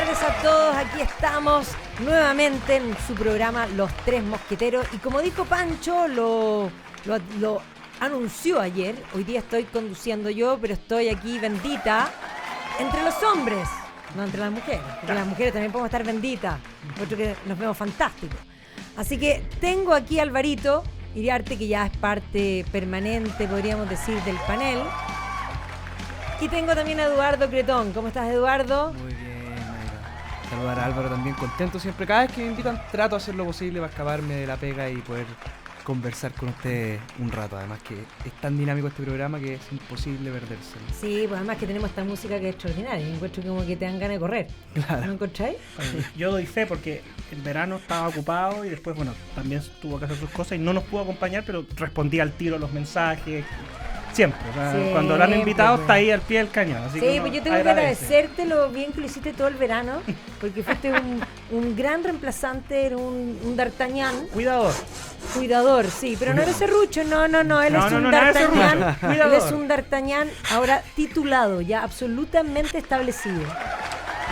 tardes a todos, aquí estamos nuevamente en su programa Los Tres Mosqueteros y como dijo Pancho, lo anunció ayer, hoy día estoy conduciendo yo, pero estoy aquí bendita entre los hombres, no entre las mujeres, porque las mujeres también podemos estar benditas, otro que nos vemos fantásticos. Así que tengo aquí a Alvarito Iriarte, que ya es parte permanente, podríamos decir, del panel. Y tengo también a Eduardo Cretón. ¿Cómo estás, Eduardo? Muy bien, Mayra. Saludar a Álvaro también, contento siempre. Cada vez que me invitan trato de hacer lo posible para escaparme de la pega y poder conversar con ustedes un rato. Además que es tan dinámico este programa que es imposible perderse. Sí, pues además que tenemos esta música que es extraordinaria. Me encuentro como que te dan ganas de correr. Claro. ¿No encontráis? Yo doy fe porque el verano estaba ocupado y después, bueno, también tuvo que hacer sus cosas y no nos pudo acompañar, pero respondía al tiro los mensajes. Siempre, o sea, Siempre, cuando lo han invitado pues. está ahí al pie del cañón. Así Sí, que pues yo tengo que agradece. agradecerte lo bien que lo hiciste todo el verano, porque fuiste un gran reemplazante, era un D'Artagnan. Cuidador, sí, pero no eres serrucho, no, él es un D'Artagnan, él es un D'Artagnan ahora titulado, ya absolutamente establecido.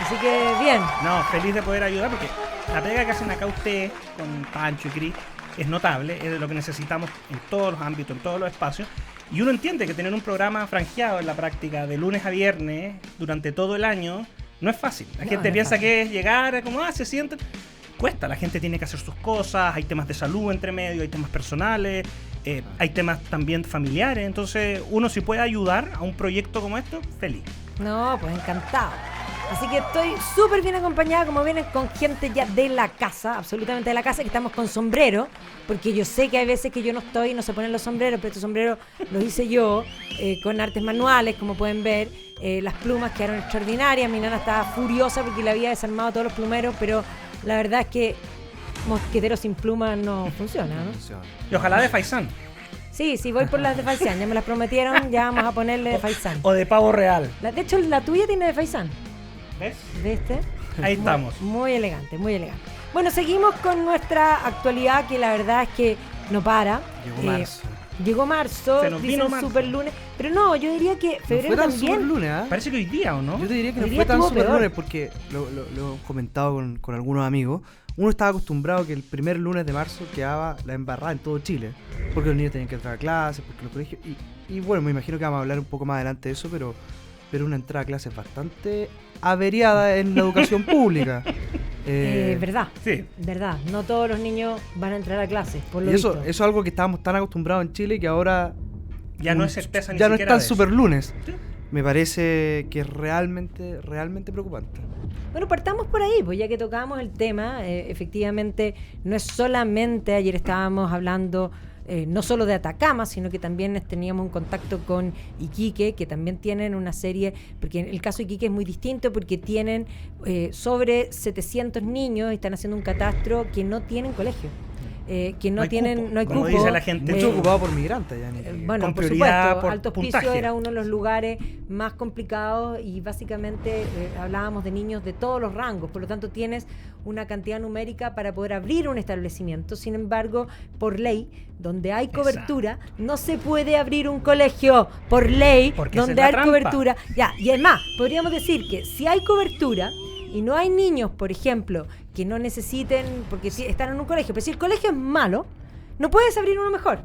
Así que bien. No, feliz de poder ayudar porque la pega que hacen acá ustedes con Pancho y Cris es notable, es de lo que necesitamos en todos los ámbitos, en todos los espacios. Y uno entiende que tener un programa franjeado en la práctica de lunes a viernes durante todo el año no es fácil. La gente piensa que es llegar, como, se sienten. Cuesta, la gente tiene que hacer sus cosas, hay temas de salud entre medio, hay temas personales, hay temas también familiares. Entonces, uno si puede ayudar a un proyecto como esto, feliz. No, pues encantado. Así que estoy súper bien acompañada, como vienen con gente ya de la casa, absolutamente de la casa, que estamos con sombrero, porque yo sé que hay veces que yo no estoy y no se ponen los sombreros, pero estos sombreros los hice yo, con artes manuales, como pueden ver. Las plumas quedaron extraordinarias, mi nana estaba furiosa porque le había desarmado todos los plumeros, pero la verdad es que mosquetero sin plumas no funciona, ¿no? Y ojalá de faisán. Sí, voy por las de faisán, ya me las prometieron, ya vamos a ponerle de faisán. O de pavo real. De hecho, la tuya tiene de faisán. ¿Ves? ¿Viste? Ahí estamos. Muy elegante, muy elegante. Bueno, seguimos con nuestra actualidad, que la verdad es que no para. Llegó marzo, Se nos vino dicen marzo. super lunes, pero no, yo diría que febrero no fue tan también. super lunes, ¿eh? Parece que hoy día, ¿o no? Yo te diría que Hoy no día fue tan estuvo super peor. lunes porque lo he comentado con algunos amigos. Uno estaba acostumbrado que el primer lunes de marzo quedaba la embarrada en todo Chile, porque los niños tenían que entrar a clases, porque los colegios... Y bueno, me imagino que vamos a hablar un poco más adelante de eso, pero una entrada a clases bastante averiada en la educación pública. Verdad, Sí. verdad. No todos los niños van a entrar a clases, por lo Y eso visto. es algo que estábamos tan acostumbrados en Chile que ahora Ya no es certeza ni ya no siquiera es tan de eso. super lunes. Sí. Me parece que es realmente preocupante. Bueno, partamos por ahí, pues ya que tocamos el tema, efectivamente no es solamente, ayer estábamos hablando no solo de Atacama, sino que también teníamos un contacto con Iquique, que también tienen una serie, porque el caso de Iquique es muy distinto porque tienen sobre 700 niños y están haciendo un catastro que no tienen colegio. Que no hay tienen, cupo, no hay como cupo. dice la gente. Mucho ocupado por migrantes ya. Bueno, con por prioridad supuesto, por Alto Hospicio puntaje. era uno de los lugares más complicados y básicamente hablábamos de niños de todos los rangos, por lo tanto tienes una cantidad numérica para poder abrir un establecimiento. Sin embargo, por ley, donde hay cobertura, no se puede abrir un colegio por ley, Porque esa donde es la hay trampa. cobertura. Ya, y además, podríamos decir que si hay cobertura y no hay niños, por ejemplo, que no necesiten, porque si están en un colegio, pero si el colegio es malo, no puedes abrir uno mejor.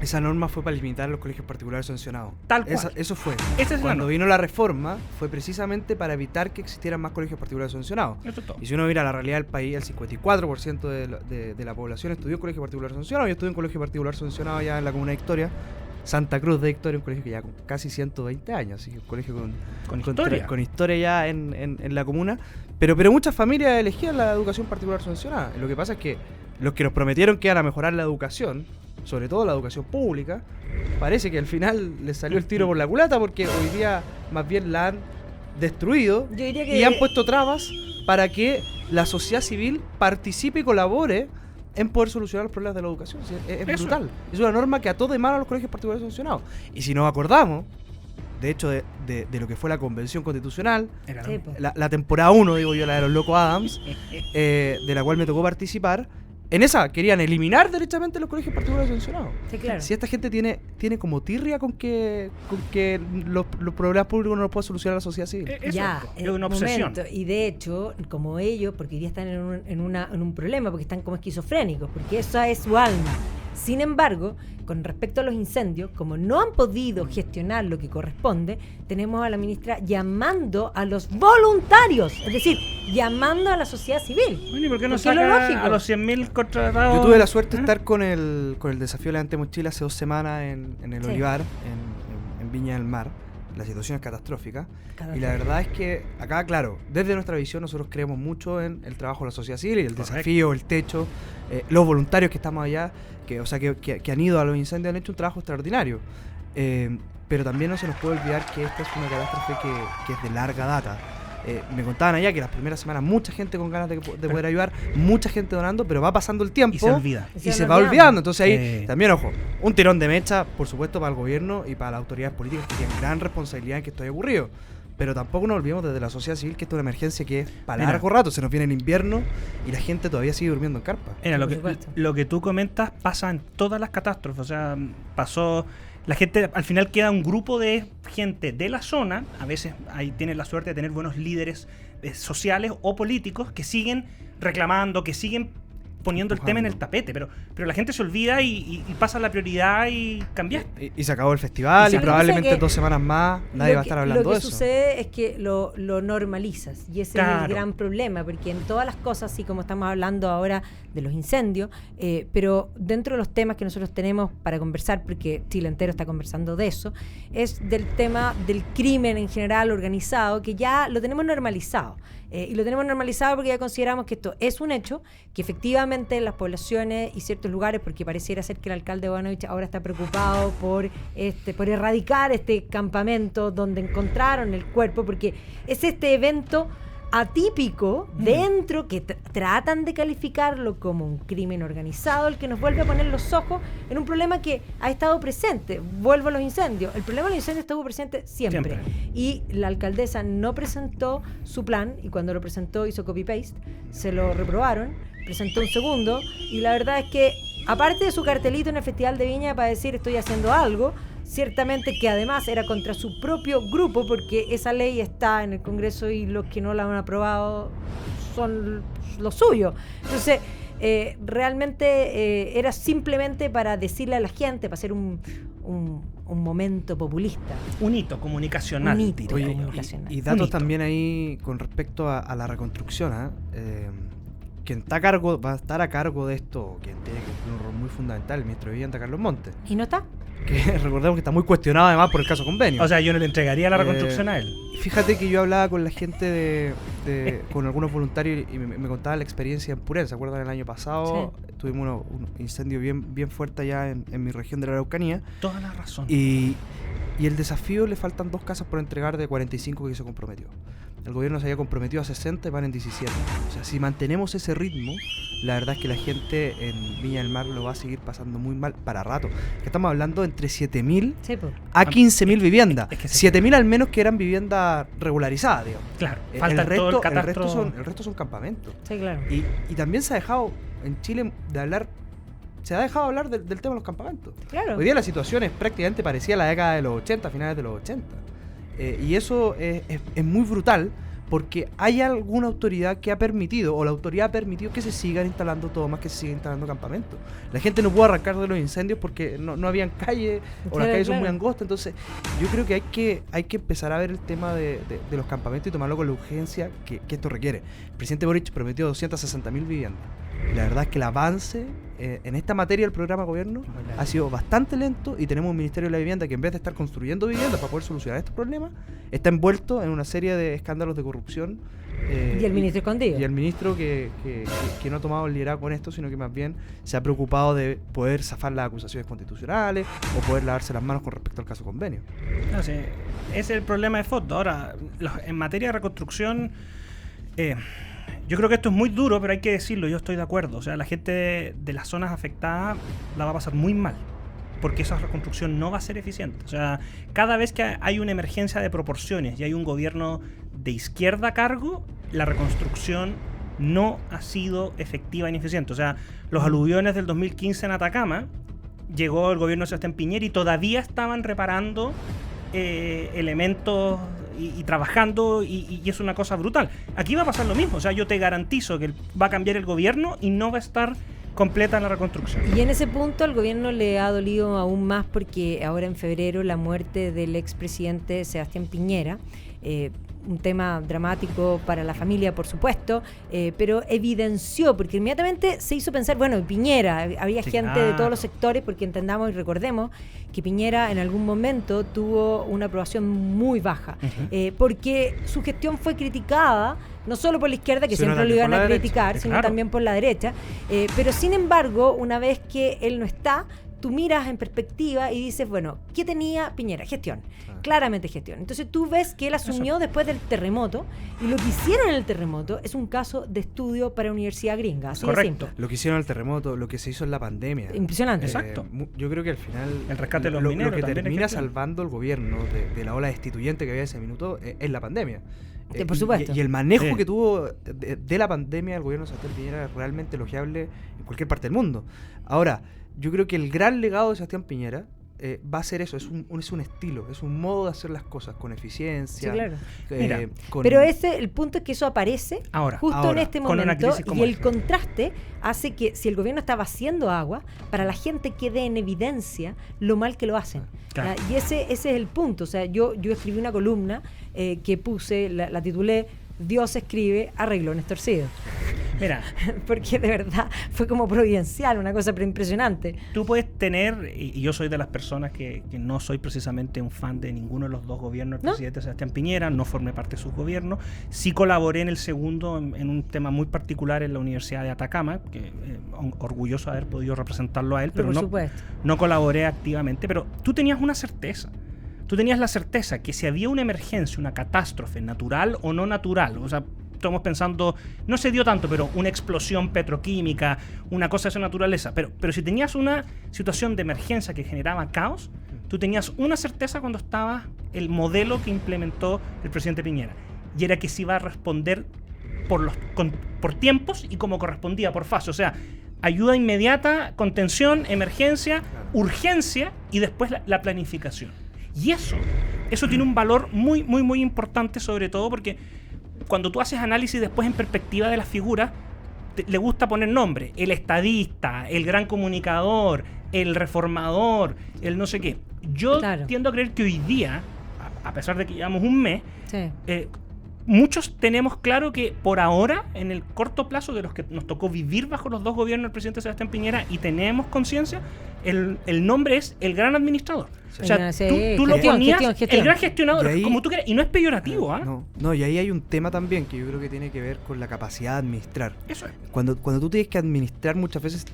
Esa norma fue para limitar los colegios particulares sancionados. Tal cual. Eso fue. Esa es la Cuando norma. vino la reforma, fue precisamente para evitar que existieran más colegios particulares sancionados. Eso es todo. Y si uno mira la realidad del país, el 54% de la población estudió en colegio particular sancionado. Yo estuve en colegio particular sancionado allá en la comuna de Victoria, Santa Cruz de Victoria, un colegio que ya con casi 120 años, así que un colegio con historia ya en la comuna. Pero muchas familias elegían la educación particular sancionada. Lo que pasa es que los que nos prometieron que iban a mejorar la educación, sobre todo la educación pública, parece que al final les salió el tiro por la culata, porque hoy día más bien la han destruido Yo diría que y han puesto trabas para que la sociedad civil participe y colabore en poder solucionar los problemas de la educación. Sí, es Eso. brutal. Es una norma que ató de mano a los colegios particulares sancionados. Y si nos acordamos, de hecho, de lo que fue la Convención Constitucional, Era Sí, lo- po. la temporada 1, digo yo, la de los Locos Adams, de la cual me tocó participar, en esa querían eliminar derechamente los colegios particulares subvencionados. Sí, claro. Si esta gente tiene como tirria con que los problemas públicos no los puede solucionar la sociedad civil. Ya, es una obsesión. momento. Y de hecho, como ellos, porque hoy día están en un problema, porque están como esquizofrénicos, porque esa es su alma. Sin embargo, con respecto a los incendios, como no han podido gestionar lo que corresponde, tenemos a la ministra llamando a los voluntarios, es decir, llamando a la sociedad civil. Bueno, ¿y por qué no Porque es lo saca lógico. a los 100.000 contratados? Yo tuve la suerte de estar con el desafío Levantemos Chile hace 2 semanas en el Sí. Olivar, en Viña del Mar. La situación es catastrófica. Y la verdad es que acá, claro, desde nuestra visión nosotros creemos mucho en el trabajo de la sociedad civil y el Correcto. desafío, el techo, los voluntarios que estamos allá, que han ido a los incendios, han hecho un trabajo extraordinario. Pero también no se nos puede olvidar que esta es una catástrofe que es de larga data. Me contaban allá que las primeras semanas mucha gente con ganas de poder ayudar, mucha gente donando, pero va pasando el tiempo Y se olvida. y se va olvidando. Entonces ahí Sí. también, ojo, un tirón de mecha, por supuesto, para el gobierno y para las autoridades políticas que tienen gran responsabilidad en que esto haya ocurrido. Pero tampoco nos olvidemos desde la sociedad civil que esto es una emergencia que es para Mira. largo rato. Se nos viene el invierno y la gente todavía sigue durmiendo en carpa. Mira, Por supuesto. lo que tú comentas pasa en todas las catástrofes. O sea, pasó. La gente, al final queda un grupo de gente de la zona. A veces ahí tienen la suerte de tener buenos líderes sociales o políticos que siguen reclamando, que siguen poniendo el tema en el tapete. Pero la gente se olvida y pasa la prioridad y cambiaste. Y se acabó el festival Y y, se- probablemente Lo que pasa es que 2 semanas más nadie va a estar hablando Lo de que eso. sucede es que lo normalizas y ese es Claro. el gran problema, porque en todas las cosas, así como estamos hablando ahora de los incendios, pero dentro de los temas que nosotros tenemos para conversar, porque Chile entero está conversando de eso, es del tema del crimen en general organizado, que ya lo tenemos normalizado. Y lo tenemos normalizado porque ya consideramos que esto es un hecho, que efectivamente en las poblaciones y ciertos lugares, porque pareciera ser que el alcalde Boanovich ahora está preocupado por erradicar este campamento donde encontraron el cuerpo, porque es este evento atípico dentro que tratan de calificarlo como un crimen organizado, el que nos vuelve a poner los ojos en un problema que ha estado presente. Vuelvo a los incendios. El problema de los incendios estuvo presente siempre. Y la alcaldesa no presentó su plan, y cuando lo presentó hizo copy-paste, se lo reprobaron, presentó un segundo, y la verdad es que, aparte de su cartelito en el Festival de Viña para decir estoy haciendo algo, ciertamente que además era contra su propio grupo, porque esa ley está en el Congreso y los que no la han aprobado son los suyos. Entonces, realmente era simplemente para decirle a la gente, para hacer un momento populista. Un hito comunicacional. Un hito. diría Oye, yo. comunicacional. y datos Bonito. también ahí con respecto a la reconstrucción. Quien está a cargo, va a estar a cargo de esto, quien tiene que cumplir un rol muy fundamental, el ministro de Vivienda, Carlos Montes. ¿Y no está? Que recordemos que está muy cuestionado además por el caso convenio. O sea, yo no le entregaría la reconstrucción a él. Fíjate que yo hablaba con la gente con algunos voluntarios y me contaba la experiencia en Purén. ¿Se acuerdan? El año pasado tuvimos un incendio bien fuerte allá en mi región de la Araucanía. Toda la razón. Y el desafío, le faltan 2 casas por entregar de 45 que se comprometió. El gobierno se había comprometido a 60 y van en 17. O sea, si mantenemos ese ritmo, la verdad es que la gente en Viña del Mar lo va a seguir pasando muy mal para rato. Que estamos hablando entre 7.000 Sí, pues. a 15.000 viviendas. Es que se- 7.000 al menos que eran viviendas regularizadas, digamos. Claro, El falta todo resto, el el catastro. resto son campamentos. Sí, claro. Y también se ha dejado en Chile de hablar, se ha dejado hablar del tema de los campamentos. Claro. Hoy día la situación es prácticamente parecida a la década de los 80, finales de los 80. Y eso es muy brutal porque hay alguna autoridad que ha permitido, o la autoridad ha permitido que se sigan instalando tomas, que se sigan instalando campamentos. La gente no pudo arrancar de los incendios porque no habían calles, o las Claro, calles son muy claro. angostas. Entonces yo creo que hay que empezar a ver el tema de los campamentos y tomarlo con la urgencia que esto requiere. El presidente Boric prometió 260.000 viviendas. Y la verdad es que el avance en esta materia del programa de gobierno ha sido bastante lento, y tenemos un Ministerio de la Vivienda que, en vez de estar construyendo viviendas para poder solucionar estos problemas, está envuelto en una serie de escándalos de corrupción. Y el ministro escondido. Y el ministro que no ha tomado el liderazgo en esto, sino que más bien se ha preocupado de poder zafar las acusaciones constitucionales o poder lavarse las manos con respecto al caso convenio. No sé, ese es el problema de fondo. Ahora, en materia de reconstrucción, yo creo que esto es muy duro, pero hay que decirlo, yo estoy de acuerdo. O sea, la gente de las zonas afectadas la va a pasar muy mal, porque esa reconstrucción no va a ser eficiente. O sea, cada vez que hay una emergencia de proporciones y hay un gobierno de izquierda a cargo, la reconstrucción no ha sido efectiva ni eficiente. O sea, los aluviones del 2015 en Atacama, llegó el gobierno de Sebastián Piñera y todavía estaban reparando elementos y trabajando, y es una cosa brutal. Aquí va a pasar lo mismo. O sea, yo te garantizo que va a cambiar el gobierno y no va a estar completa la reconstrucción. Y en ese punto al gobierno le ha dolido aún más porque ahora en febrero la muerte del expresidente Sebastián Piñera, un tema dramático para la familia, por supuesto, pero evidenció, porque inmediatamente se hizo pensar, bueno, Piñera, había gente de todos los sectores, porque entendamos y recordemos que Piñera en algún momento tuvo una aprobación muy baja, porque su gestión fue criticada, no solo por la izquierda, que siempre lo iban a criticar, sino también por la derecha, pero sin embargo, una vez que él no está, tú miras en perspectiva y dices, bueno, ¿qué tenía Piñera? Gestión. Claramente gestión. Entonces tú ves que él asumió después del terremoto, y lo que hicieron en el terremoto es un caso de estudio para universidad gringa. Así de simple. Lo que hicieron en el terremoto, lo que se hizo en la pandemia. Impresionante. Exacto. Yo creo que al final el rescate de los mineros, lo que termina es salvando el gobierno de la ola destituyente que había ese minuto es la pandemia. Por supuesto. Y el manejo que tuvo de la pandemia el gobierno de Sebastián Piñera es realmente elogiable en cualquier parte del mundo. Ahora, yo creo que el gran legado de Sebastián Piñera va a ser eso, es un estilo, es un modo de hacer las cosas con eficiencia. Sí, claro. Mira, pero el punto es que eso aparece justo en este momento, y el contraste hace que si el gobierno estaba haciendo agua, para la gente quede en evidencia lo mal que lo hacen. Claro. Y ese es el punto. O sea, yo escribí una columna que puse, la titulé Dios escribe, arreglones torcidos. Mira, porque de verdad fue como providencial, una cosa impresionante. Tú puedes tener, y yo soy de las personas que no soy precisamente un fan de ninguno de los dos gobiernos del presidente Sebastián Piñera, no formé parte de su gobierno, sí colaboré en el segundo en un tema muy particular en la Universidad de Atacama, que orgulloso de haber podido representarlo a él, pero no colaboré activamente. Pero tú tenías una certeza. Tú tenías la certeza que si había una emergencia, una catástrofe natural o no natural, o sea, estamos pensando, no se dio tanto, pero una explosión petroquímica, una cosa de esa naturaleza, pero si tenías una situación de emergencia que generaba caos, tú tenías una certeza cuando estaba el modelo que implementó el presidente Piñera, y era que se iba a responder por tiempos y como correspondía, por fase, o sea, ayuda inmediata, contención, emergencia, urgencia y después la planificación. Y eso tiene un valor muy, muy, muy importante, sobre todo porque cuando tú haces análisis después en perspectiva de las figuras, le gusta poner nombre. El estadista, el gran comunicador, el reformador, el no sé qué. Yo tiendo a creer que hoy día, a pesar de que llevamos un mes, muchos tenemos claro que por ahora, en el corto plazo de los que nos tocó vivir bajo los dos gobiernos del presidente Sebastián Piñera y tenemos conciencia, el nombre es el gran administrador. O sea, tú lo ponías gestión. El gran gestionador, ahí, como tú quieras, y no es peyorativo. No, y ahí hay un tema también que yo creo que tiene que ver con la capacidad de administrar. Eso es. Cuando tú tienes que administrar, muchas veces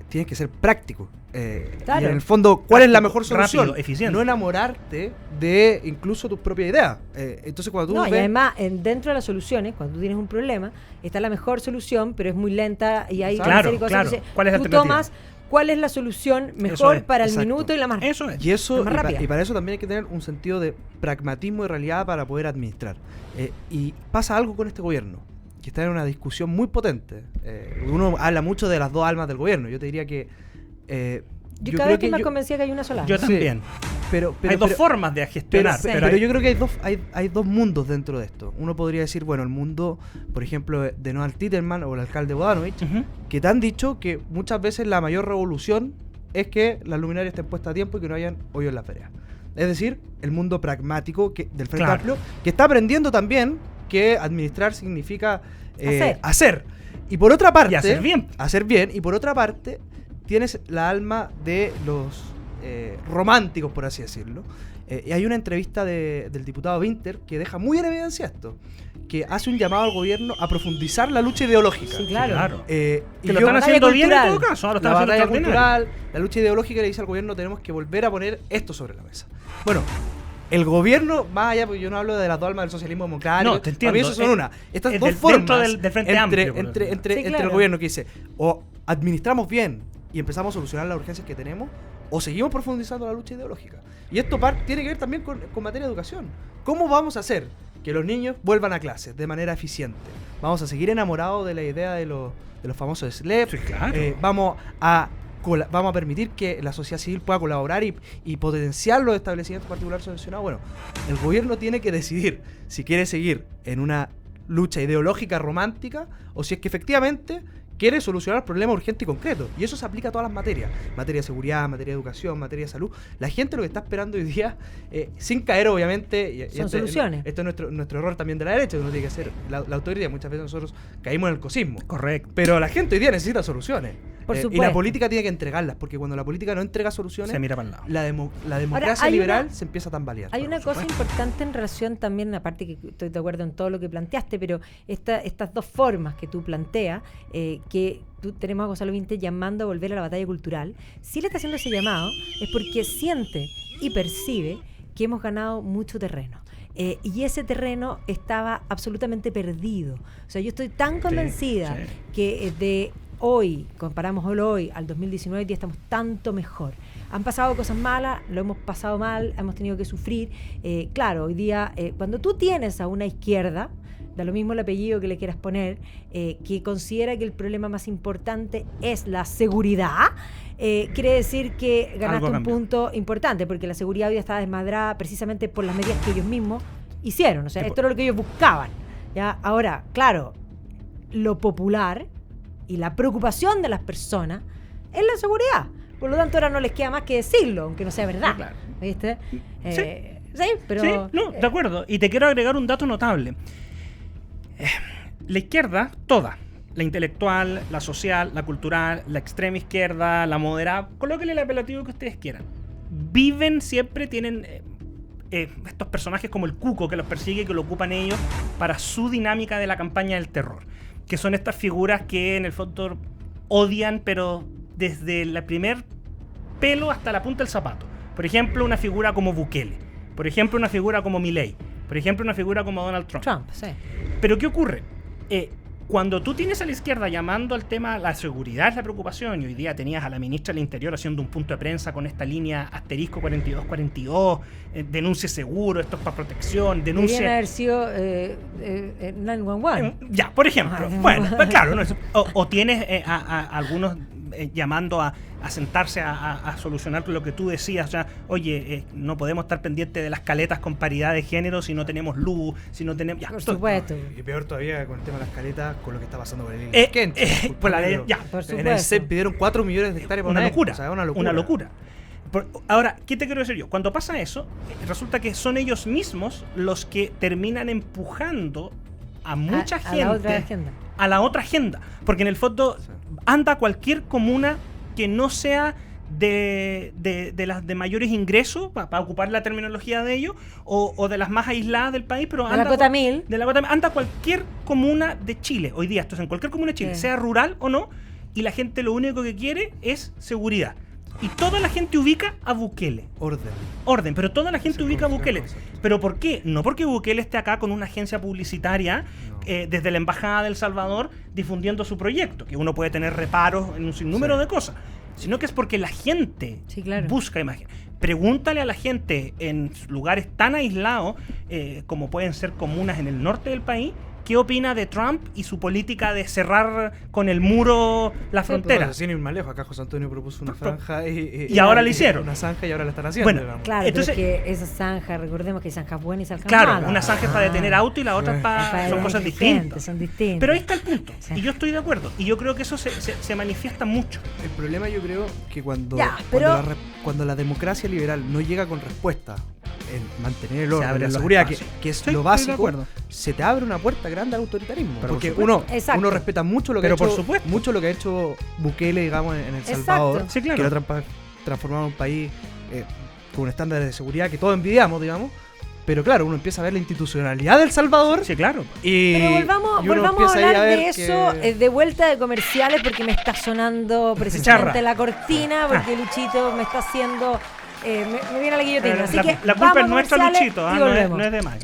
tienes que ser práctico. Y en el fondo, ¿cuál es la mejor solución? Rápido, eficiente. No enamorarte de incluso tus propias ideas. Entonces, cuando tú y además, dentro de las soluciones, cuando tú tienes un problema, está la mejor solución, pero es muy lenta y hay una serie de cosas. Entonces, ¿cuál es la alternativa? ¿Cuál es la solución mejor para el minuto y la más rápida? Y para eso también hay que tener un sentido de pragmatismo y realidad para poder administrar. Y pasa algo con este gobierno, que está en una discusión muy potente. Uno habla mucho de las dos almas del gobierno. Yo te diría que... yo cada vez que me convencía que hay una sola. Yo también. Pero hay dos formas de gestionar. Pero yo creo que hay dos mundos dentro de esto. Uno podría decir, bueno, el mundo, por ejemplo, de Donald Titterman o el alcalde Bodanovich, que te han dicho que muchas veces la mayor revolución es que las luminarias estén puestas a tiempo y que no hayan hoyos en la feria. Es decir, el mundo pragmático del Frente Amplio, que está aprendiendo también que administrar significa hacer. Y por otra parte... Y hacer bien. Hacer bien. Y por otra parte, tienes la alma de los... románticos, por así decirlo. Y hay una entrevista del diputado Winter que deja muy en evidencia esto, que hace un llamado al gobierno a profundizar la lucha ideológica. Sí, claro. Que lo están haciendo bien en todo caso. La batalla cultural, la lucha ideológica, le dice al gobierno, tenemos que volver a poner esto sobre la mesa. Bueno, el gobierno, más allá, porque yo no hablo de las dos almas del socialismo democrático, no, te entiendo. A mí eso son una. Estas dos formas del Frente Amplio, entre el gobierno que dice, o administramos bien y empezamos a solucionar las urgencias que tenemos, o seguimos profundizando la lucha ideológica. Y esto tiene que ver también con materia de educación. ¿Cómo vamos a hacer que los niños vuelvan a clases de manera eficiente. Vamos a seguir enamorados de la idea de los famosos SLEP. Sí, claro. Vamos a permitir que la sociedad civil pueda colaborar y potenciar los establecimientos particulares subvencionados. Bueno, el gobierno tiene que decidir si quiere seguir en una lucha ideológica romántica o si es que efectivamente quiere solucionar problemas urgentes y concretos. Y eso se aplica a todas las materias. Materia de seguridad, materia de educación, materia de salud. La gente lo que está esperando hoy día, sin caer obviamente... Son soluciones. Esto es nuestro error también de la derecha, que uno tiene que hacer la autoridad. Muchas veces nosotros caímos en el cosismo. Correcto. Pero la gente hoy día necesita soluciones. Por Y supuesto. la política tiene que entregarlas, porque cuando la política no entrega soluciones, Se mira para el lado. la democracia hay liberal una- se empieza a tambalear. Hay una Por cosa supuesto. importante en relación también, aparte que estoy de acuerdo en todo lo que planteaste, pero estas dos formas que tú planteas, que tú tenemos a Gonzalo Vintes llamando a volver a la batalla cultural, si él está haciendo ese llamado es porque siente y percibe que hemos ganado mucho terreno. Y ese terreno estaba absolutamente perdido. O sea, yo estoy tan convencida sí. que de hoy, comparamos hoy al 2019, hoy día estamos tanto mejor. Han pasado cosas malas, lo hemos pasado mal, hemos tenido que sufrir. Claro, hoy día, cuando tú tienes a una izquierda, da lo mismo el apellido que le quieras poner, que considera que el problema más importante es la seguridad, quiere decir que ganaste Algo un cambió. punto importante, porque la seguridad hoy día está desmadrada precisamente por las medidas que ellos mismos hicieron. O sea, esto era lo que ellos buscaban. ¿Ya? Ahora, claro, lo popular y la preocupación de las personas es la seguridad. Por lo tanto, ahora no les queda más que decirlo, aunque no sea verdad. Sí, claro. ¿Viste? Sí, pero... Sí, no, de acuerdo. Y te quiero agregar un dato notable. La izquierda, toda, la intelectual, la social, la cultural, la extrema izquierda, la moderada, colóquenle el apelativo que ustedes quieran. Viven siempre, tienen estos personajes como el Cuco que los persigue, que lo ocupan ellos para su dinámica de la campaña del terror. Que son estas figuras que en el fondo odian, pero desde el primer pelo hasta la punta del zapato. Por ejemplo, una figura como Bukele. Por ejemplo, una figura como Milei. Por ejemplo, una figura como Donald Trump. Sí. Pero ¿qué ocurre? Cuando tú tienes a la izquierda llamando al tema la seguridad es la preocupación, y hoy día tenías a la ministra del Interior haciendo un punto de prensa con esta línea asterisco 4242, denuncia seguro, esto es para protección, Deberían denuncia... haber sido 911. Ya, por ejemplo. Ajá. Bueno, pues claro, no, o tienes a algunos llamando a sentarse a solucionar lo que tú decías. O sea, oye, no podemos estar pendientes de las caletas con paridad de género si no tenemos luz, si no tenemos... Ya, Por todo- supuesto. Y peor todavía con el tema de las caletas, con lo que está pasando con el Eh, Kent. por la ley, ya. Por En el supuesto. CEP pidieron 4 millones de hectáreas para una una locura, O sea, una locura. una locura. Ahora, ¿qué te quiero decir yo? Cuando pasa eso, resulta que son ellos mismos los que terminan empujando a mucha gente a la otra agenda. a la otra agenda. Porque en el fondo Sí. anda cualquier comuna que no sea de las de mayores ingresos, para ocupar la terminología de ellos, o de las más aisladas del país, pero De la cota 1000. de la cota 1000, anda cualquier comuna de Chile. Hoy día, esto es en cualquier comuna de Chile, Sí. sea rural o no, y la gente lo único que quiere es seguridad. Y toda la gente ubica a Bukele. Orden, pero toda la gente Sí, ubica a con Bukele. concepto. ¿Pero por qué? No porque Bukele esté acá con una agencia publicitaria No. desde la Embajada de El Salvador difundiendo su proyecto, que uno puede tener reparos en un sinnúmero Sí. de cosas, sino que es porque la gente Sí, claro. busca imagen. Pregúntale a la gente en lugares tan aislados como pueden ser comunas en el norte del país, ¿qué opina de Trump y su política de cerrar con el muro la frontera? Pero sin ir más lejos, acá José Antonio propuso una franja Y ahora la hicieron. Una zanja y ahora la están haciendo. Bueno, digamos. Claro, Entonces- pero que esa zanja, recordemos que hay zanjas buenas y zanjas Claro, malas. una zanja es para detener auto y la otra es para... son cosas distintas. Son distintas. Pero ahí está el punto. Sí. Y yo estoy de acuerdo. Y yo creo que eso se manifiesta mucho. El problema yo creo que cuando, Ya, cuando, pero- cuando la democracia liberal no llega con respuesta en mantener el Se orden, abren la los seguridad, que espacios. es Sí, lo estoy de básico, acuerdo. se te abre una puerta grande al autoritarismo. Pero porque por uno, Exacto. uno respeta mucho lo que Pero ha hecho, por supuesto. mucho lo que ha hecho Bukele, digamos, en El Exacto. Salvador, Sí, claro. que lo ha transformado en un país con estándares de seguridad que todos envidiamos, digamos. Pero claro, uno empieza a ver la institucionalidad del Salvador Sí, claro. y Pero y volvamos uno a empieza ahí hablar ver de eso que- de vuelta de comerciales porque me está sonando precisamente Charra. la cortina, porque Luchito me está haciendo... me viene a la guillotina. Así que la culpa vamos es a nuestra, comerciales Luchito. y No es, volvemos. no es de más.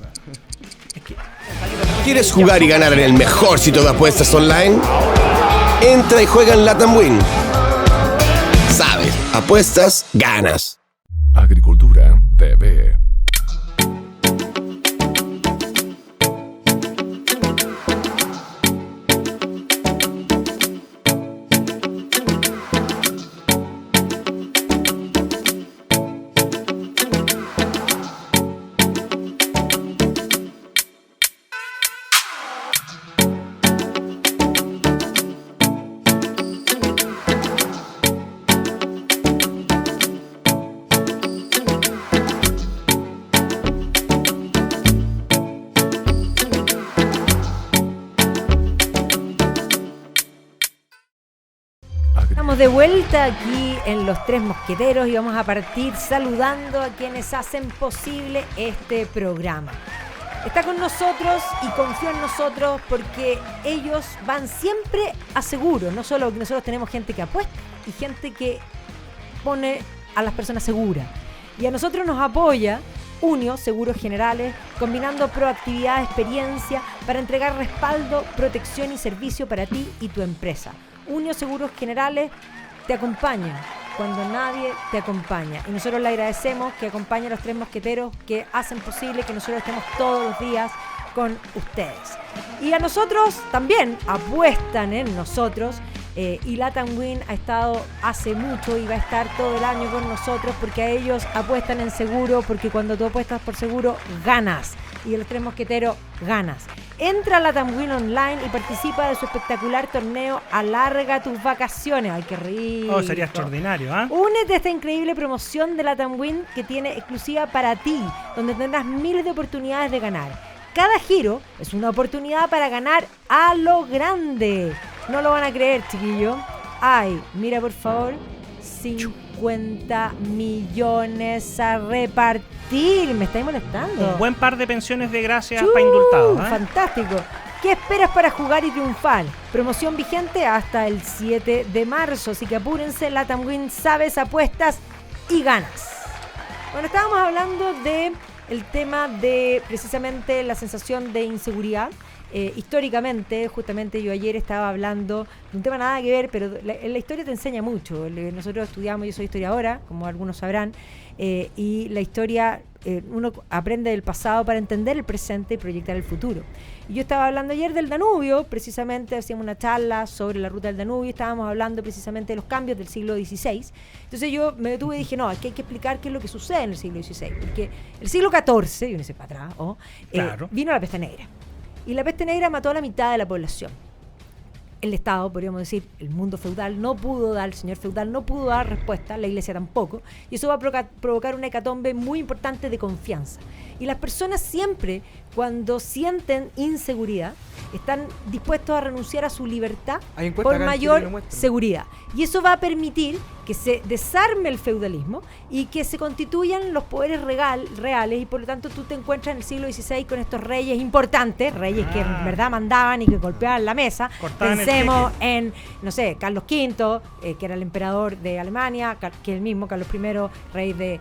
Es que... ¿Quieres jugar y ganar en el mejor sitio de apuestas online? Entra y juega en LatamWin. Sabes, apuestas, ganas. Agricultura TV. Estamos de vuelta aquí en Los Tres Mosqueteros y vamos a partir saludando a quienes hacen posible este programa. Está con nosotros y confía en nosotros porque ellos van siempre a seguro. No solo que nosotros tenemos gente que apuesta y gente que pone a las personas seguras. Y a nosotros nos apoya Unio Seguros Generales, combinando proactividad, experiencia para entregar respaldo, protección y servicio para ti y tu empresa. Unio Seguros Generales te acompaña cuando nadie te acompaña. Y nosotros le agradecemos que acompañe a los Tres Mosqueteros que hacen posible que nosotros estemos todos los días con ustedes. Y a nosotros también apuestan en nosotros. Y Latam Win ha estado hace mucho y va a estar todo el año con nosotros porque a ellos apuestan en seguro, porque cuando tú apuestas por seguro, ganas. Y de los Tres Mosqueteros, ganas. Entra a Latam Win Online y participa de su espectacular torneo Alarga tus vacaciones. ¡Ay, qué rico! Oh, sería extraordinario, ¿ah? Únete a esta increíble promoción de Latam Win que tiene exclusiva para ti, donde tendrás miles de oportunidades de ganar. Cada giro es una oportunidad para ganar a lo grande. No lo van a creer, chiquillo. Ay, mira por favor, 50 millones a repartir. Me estáis molestando. Un buen par de pensiones de gracias para indultados, ¿eh? Fantástico. ¿Qué esperas para jugar y triunfar? Promoción vigente hasta el 7 de marzo. Así que apúrense, Latam Win, sabes, apuestas y ganas. Bueno, estábamos hablando de el tema de precisamente la sensación de inseguridad. Históricamente, justamente yo ayer estaba hablando de un tema nada que ver, pero la historia te enseña mucho. Nosotros estudiamos, yo soy historiadora, como algunos sabrán, y la historia, uno aprende del pasado para entender el presente y proyectar el futuro. Y yo estaba hablando ayer del Danubio, precisamente hacíamos una charla sobre la ruta del Danubio, estábamos hablando precisamente de los cambios del siglo XVI. Entonces yo me detuve y dije, no, aquí hay que explicar qué es lo que sucede en el siglo XVI, porque el siglo XIV, y uno se para atrás, claro, vino la peste negra. Y la peste negra mató a la mitad de la población. El Estado, podríamos decir, el mundo feudal no pudo dar, el señor feudal no pudo dar respuesta, la iglesia tampoco, y eso va a provocar una hecatombe muy importante de confianza. Y las personas siempre, cuando sienten inseguridad, están dispuestos a renunciar a su libertad por mayor seguridad. Y eso va a permitir que se desarme el feudalismo y que se constituyan los poderes reales, y por lo tanto tú te encuentras en el siglo XVI con estos reyes importantes, reyes que en verdad mandaban y que golpeaban la mesa. Pensemos en, no sé, Carlos V, que era el emperador de Alemania, que el mismo Carlos I, rey de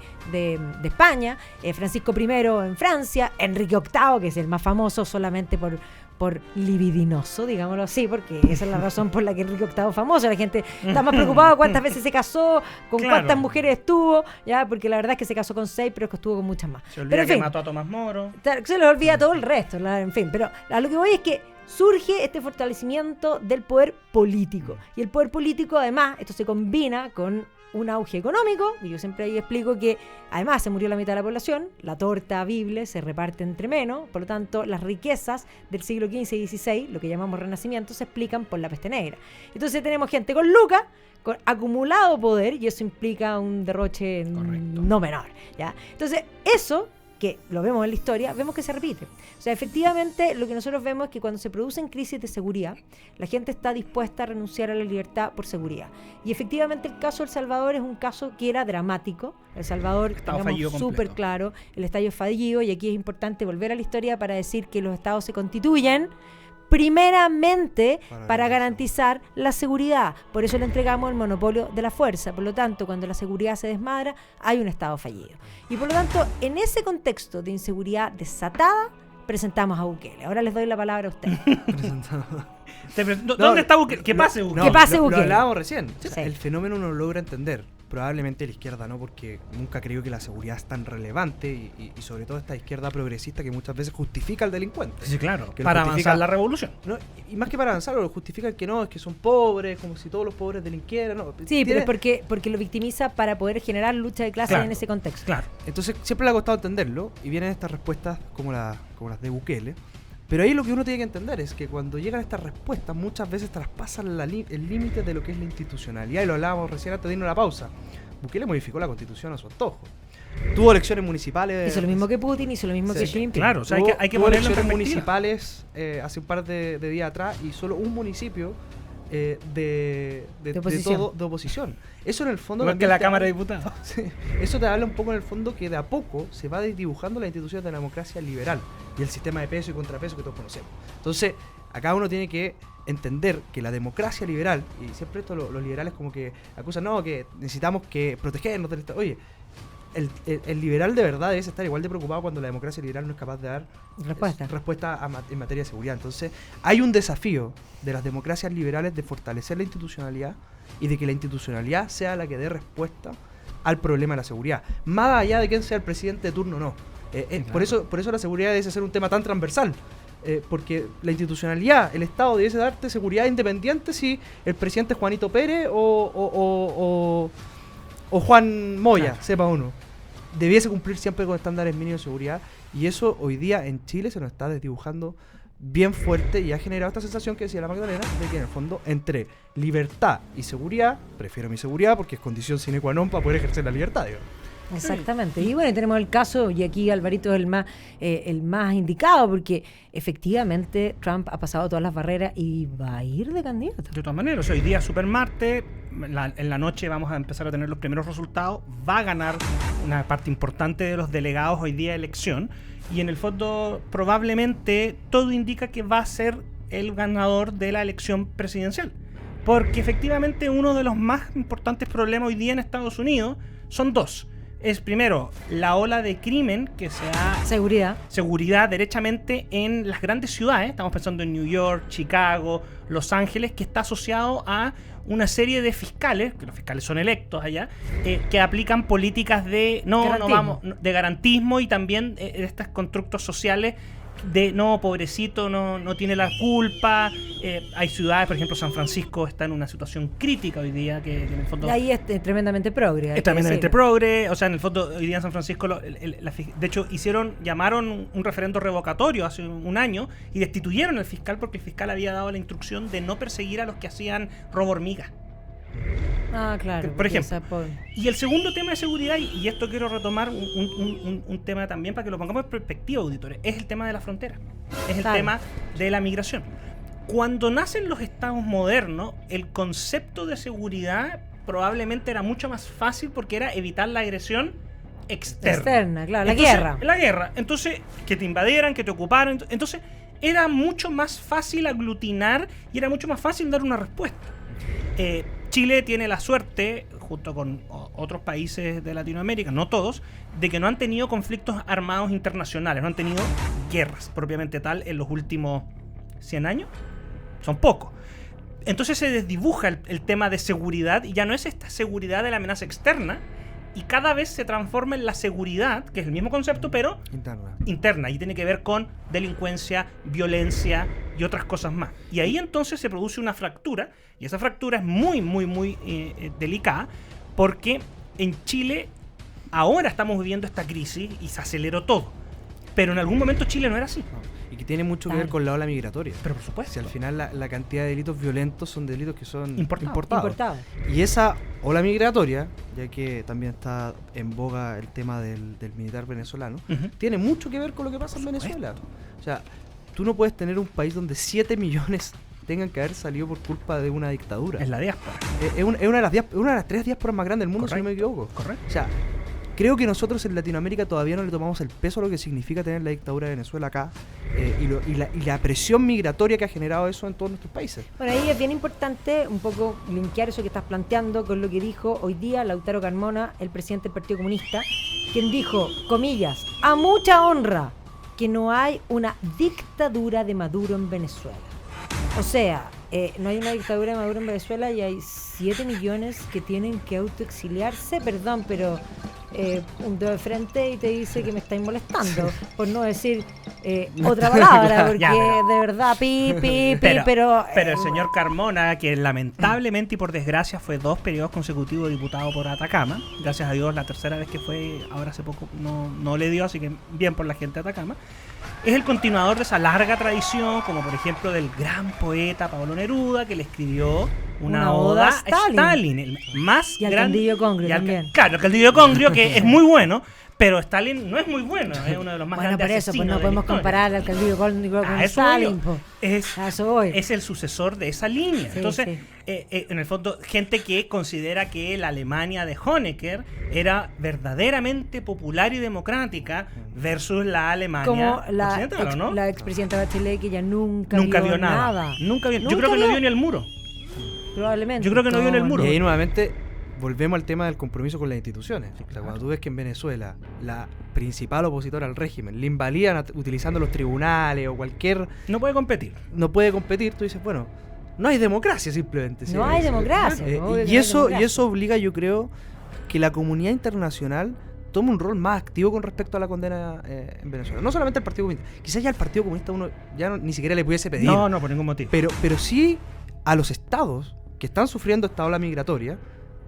España, Francisco I en Francia, Enrique VIII, que es el más famoso solamente por libidinoso, digámoslo así, porque esa es la razón por la que Enrique VIII es famoso. La gente está más preocupada cuántas veces se casó, con cuántas mujeres estuvo, ya, porque la verdad es que se casó con 6, pero es que estuvo con muchas más. Se olvida pero, en fin, que mató a Tomás Moro. Se les olvida todo el resto, en fin. Pero a lo que voy es que surge este fortalecimiento del poder político. Y el poder político, además, esto se combina con un auge económico, y yo siempre ahí explico que además se murió la mitad de la población, la torta vible se reparte entre menos, por lo tanto las riquezas del siglo XV y XVI, lo que llamamos renacimiento, se explican por la peste negra. Entonces tenemos gente con lucas, con acumulado poder, y eso implica un derroche no menor, ¿ya? Entonces eso, que lo vemos en la historia, vemos que se repite. O sea, efectivamente, lo que nosotros vemos es que cuando se producen crisis de seguridad, la gente está dispuesta a renunciar a la libertad por seguridad. Y efectivamente el caso de El Salvador es un caso que era dramático. El Salvador, tengamos súper claro, el Estado fallido, y aquí es importante volver a la historia para decir que los estados se constituyen primeramente para garantizar la seguridad. Por eso le entregamos el monopolio de la fuerza. Por lo tanto, cuando la seguridad se desmadra, hay un Estado fallido. Y por lo tanto, en ese contexto de inseguridad desatada, presentamos a Bukele. Ahora les doy la palabra a ustedes. ¿Dónde está Bukele? ¿Qué pase Bukele? ¿Qué pase Bukele? Lo hablábamos recién. Sí. El fenómeno no lo logra entender. Probablemente la izquierda no, porque nunca creyó que la seguridad es tan relevante, y sobre todo esta izquierda progresista que muchas veces justifica al delincuente. Sí, claro, que para avanzar la revolución. No, y más que para avanzar, lo justifican que no, es que son pobres, como si todos los pobres delinquieran. No, sí, pero es porque lo victimiza para poder generar lucha de clases en ese contexto. Claro. Entonces siempre le ha costado entenderlo, y vienen estas respuestas como las de Bukele. Pero ahí lo que uno tiene que entender es que cuando llegan estas respuestas, muchas veces traspasan el límite de lo que es la institucionalidad, y lo hablábamos recién antes de irnos a la pausa. Bukele modificó la Constitución a su antojo. Tuvo elecciones municipales. Hizo lo mismo que Putin, hizo lo mismo que Xi Jinping. Claro, o sea, hay que tuvo ponerlo en elecciones perspectiva. municipales hace un par de días atrás, y solo un municipio de oposición. de oposición. Eso en el fondo... Igual que también la te Cámara de habla- Diputados. Sí, eso te habla un poco en el fondo que de a poco se va desdibujando las instituciones de la democracia liberal y el sistema de peso y contrapeso que todos conocemos. Entonces, acá uno tiene que entender que la democracia liberal, y siempre esto los liberales como que acusan, no, que necesitamos que protegernos del Estado. Oye, el liberal de verdad debe estar igual de preocupado cuando la democracia liberal no es capaz de dar respuesta en materia de seguridad. Entonces, hay un desafío de las democracias liberales de fortalecer la institucionalidad y de que la institucionalidad sea la que dé respuesta al problema de la seguridad. Más allá de quién sea el presidente de turno o no. Claro. Por eso la seguridad debe ser un tema tan transversal. Porque la institucionalidad, el Estado debe darte seguridad independiente si el presidente es Juanito Pérez o Juan Moya, Claro. sepa uno. Debiese cumplir siempre con estándares mínimos de seguridad, y eso hoy día en Chile se nos está desdibujando bien fuerte y ha generado esta sensación que decía la Magdalena de que en el fondo entre libertad y seguridad, prefiero mi seguridad porque es condición sine qua non para poder ejercer la libertad, digamos. Exactamente. Y bueno, tenemos el caso, y aquí Alvarito es el más indicado, porque efectivamente Trump ha pasado todas las barreras y va a ir de candidato. De todas maneras, hoy día es Supermartes, en la noche vamos a empezar a tener los primeros resultados, va a ganar una parte importante de los delegados hoy día de elección, y en el fondo probablemente todo indica que va a ser el ganador de la elección presidencial, porque efectivamente uno de los más importantes problemas hoy día en Estados Unidos son dos. Es primero la ola de crimen que se ha seguridad derechamente en las grandes ciudades. Estamos pensando en New York, Chicago, Los Ángeles, que está asociado a una serie de fiscales, que los fiscales son electos allá, que aplican políticas de de garantismo y también estos constructos sociales de no, pobrecito, no tiene la culpa. Hay ciudades, por ejemplo, San Francisco está en una situación crítica hoy día, que en el fondo Ahí es tremendamente progre. es tremendamente progre. O sea, en el fondo hoy día en San Francisco de hecho llamaron un referendo revocatorio hace un año y destituyeron al fiscal porque el fiscal había dado la instrucción de no perseguir a los que hacían robo hormiga. Ah, claro. Por ejemplo. Y el segundo tema de seguridad, y esto quiero retomar un tema también para que lo pongamos en perspectiva, auditores, es el tema de la frontera, es el tema de la migración. Cuando nacen los estados modernos, el concepto de seguridad probablemente era mucho más fácil porque era evitar la agresión externa. Claro, Entonces, la guerra. La guerra. Entonces, que te invadieran, que te ocuparan. Entonces, era mucho más fácil aglutinar y era mucho más fácil dar una respuesta. Chile tiene la suerte, junto con otros países de Latinoamérica, no todos, de que no han tenido conflictos armados internacionales, no han tenido guerras propiamente tal en los últimos 100 años. Son pocos. Entonces se desdibuja el tema de seguridad y ya no es esta seguridad de la amenaza externa, y cada vez se transforma en la seguridad, que es el mismo concepto, pero interna, y tiene que ver con delincuencia, violencia y otras cosas más. Y ahí entonces se produce una fractura, y esa fractura es muy, muy, muy delicada, porque en Chile ahora estamos viviendo esta crisis y se aceleró todo. Pero en algún momento Chile no era así. Y que tiene mucho que ver con la ola migratoria. Pero por supuesto. Si al final la cantidad de delitos violentos son delitos que son Importados. Y esa ola migratoria, ya que también está en boga el tema del militar venezolano, tiene mucho que ver con lo que pasa en Venezuela. O sea, tú no puedes tener un país donde 7 millones tengan que haber salido por culpa de una dictadura. Es la diáspora. Es una de las 3 diásporas más grandes del mundo, si no me equivoco. Correcto. O sea, creo que nosotros en Latinoamérica todavía no le tomamos el peso a lo que significa tener la dictadura de Venezuela acá, y la presión migratoria que ha generado eso en todos nuestros países. Bueno, ahí es bien importante un poco linkear eso que estás planteando con lo que dijo hoy día Lautaro Carmona, el presidente del Partido Comunista, quien dijo, comillas, a mucha honra, que no hay una dictadura de Maduro en Venezuela. O sea, no hay una dictadura de Maduro en Venezuela y hay 7 millones que tienen que autoexiliarse, perdón, pero un dedo de frente y te dice que me estáis molestando, por no decir otra palabra, porque de verdad, pero el señor Carmona, que lamentablemente y por desgracia fue 2 periodos consecutivos diputado por Atacama, gracias a Dios la tercera vez que fue, ahora hace poco no le dio, así que bien por la gente de Atacama, es el continuador de esa larga tradición, como por ejemplo del gran poeta Pablo Neruda, que le escribió una oda a Stalin, el más y al grande. Caldillo Congrio también. Claro, el Caldillo Congrio, que es muy bueno, pero Stalin no es muy bueno, es uno de los más Bueno, grandes por eso, pues asesinos no de la podemos historia. comparar al Caldillo Congrio con eso voy Stalin. yo. Po. Es, A eso voy. es el sucesor de esa línea. Sí, Entonces, sí. En el fondo, gente que considera que la Alemania de Honecker era verdaderamente popular y democrática versus la Alemania Como occidental, ¿o no? la expresidenta Bachelet, que ya nunca vio nada. Nunca vio. Yo creo que no vio ni el muro. Probablemente. Yo creo que no vio en el muro. Y ahí nuevamente volvemos al tema del compromiso con las instituciones. O sea, cuando tú ves que en Venezuela la principal opositora al régimen le invalidan utilizando los tribunales o cualquier... No puede competir. No puede competir, tú dices, bueno, no hay democracia simplemente. No hay democracia. Obvio que Y no hay eso democracia. obliga, yo creo, que la comunidad internacional tome un rol más activo con respecto a la condena en Venezuela. No solamente al Partido Comunista. Quizás ya al Partido Comunista uno ya ni siquiera le pudiese pedir. No, por ningún motivo. Pero sí a los estados que están sufriendo esta ola migratoria,